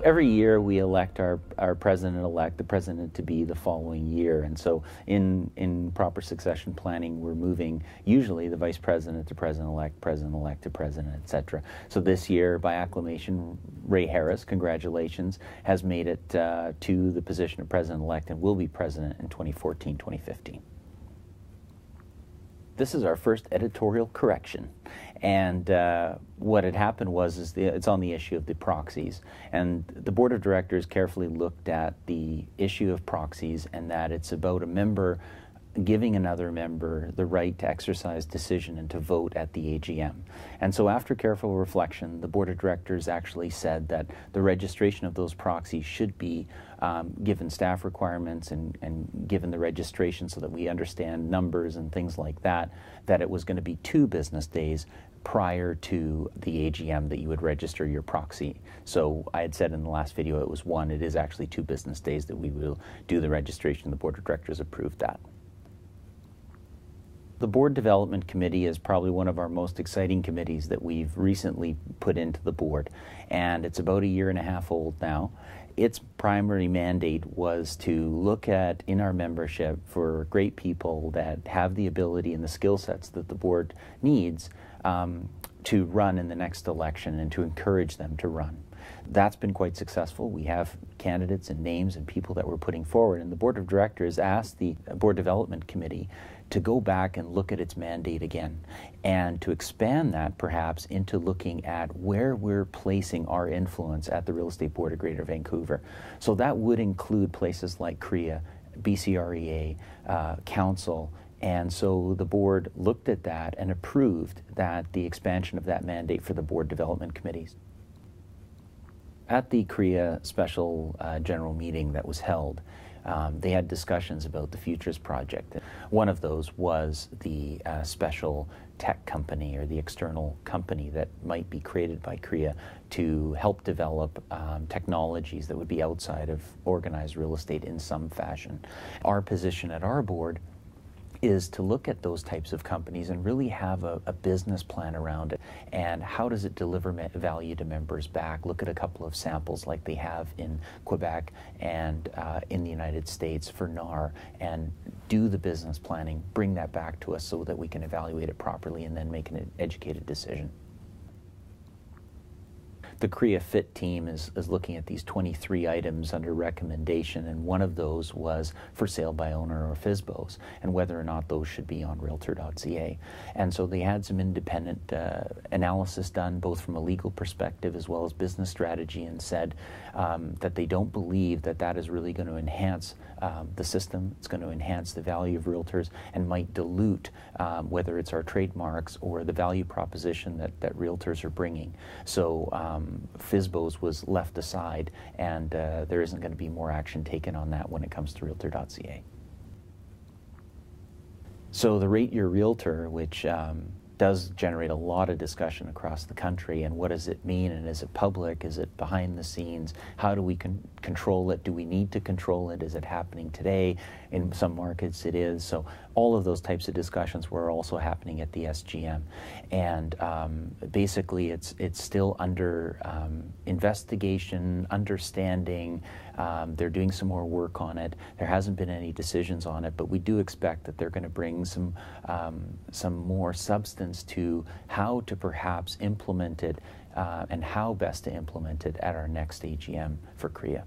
Every year we elect our president-elect, the president to be the following year. And so in proper succession planning, we're moving usually the vice president to president-elect to president, etc. So this year, by acclamation, Ray Harris, congratulations, has made it to the position of president-elect and will be president in 2014-2015. This is our first editorial correction. And what had happened was it's on the issue of the proxies. And the board of directors carefully looked at the issue of proxies and that it's about a member giving another member the right to exercise decision and to vote at the AGM. And so after careful reflection, the board of directors actually said that the registration of those proxies should be given staff requirements and given the registration so that we understand numbers and things like that, that it was going to be 2 business days prior to the AGM that you would register your proxy. So I had said in the last video it was 1. It is actually 2 business days that we will do the registration. The board of directors approved that. The Board Development Committee is probably one of our most exciting committees that we've recently put into the board, and it's about 1.5 years old now. Its primary mandate was to look at, in our membership, for great people that have the ability and the skill sets that the board needs to run in the next election and to encourage them to run. That's been quite successful. We have candidates and names and people that we're putting forward, and the Board of Directors asked the Board Development Committee to go back and look at its mandate again and to expand that perhaps into looking at where we're placing our influence at the Real Estate Board of Greater Vancouver. So that would include places like CREA, BCREA, Council, and so the board looked at that and approved that the expansion of that mandate for the board development committees. At the CREA special general meeting that was held, they had discussions about the Futures Project. One of those was the special tech company or the external company that might be created by CREA to help develop technologies that would be outside of organized real estate in some fashion. Our position at our board is to look at those types of companies and really have a business plan around it. And how does it deliver value to members back? Look at a couple of samples like they have in Quebec and in the United States for NAR, and do the business planning, bring that back to us so that we can evaluate it properly and then make an educated decision. The CREA FIT team is looking at these 23 items under recommendation, and one of those was for sale by owner or FSBOs, and whether or not those should be on Realtor.ca. And so they had some independent analysis done, both from a legal perspective as well as business strategy, and said that they don't believe that that is really going to enhance the system. It's going to enhance the value of realtors and might dilute whether it's our trademarks or the value proposition that realtors are bringing. So FSBOs was left aside, and there isn't going to be more action taken on that when it comes to Realtor.ca. So the Rate Your Realtor, which does generate a lot of discussion across the country, and what does it mean, and is it public, is it behind the scenes, how do we control it, do we need to control it, is it happening today, in some markets it is. So all of those types of discussions were also happening at the SGM, and basically it's still under investigation, understanding. They're doing some more work on it. There hasn't been any decisions on it, but we do expect that they're going to bring some more substance to how to perhaps implement it and how best to implement it at our next AGM for CREA.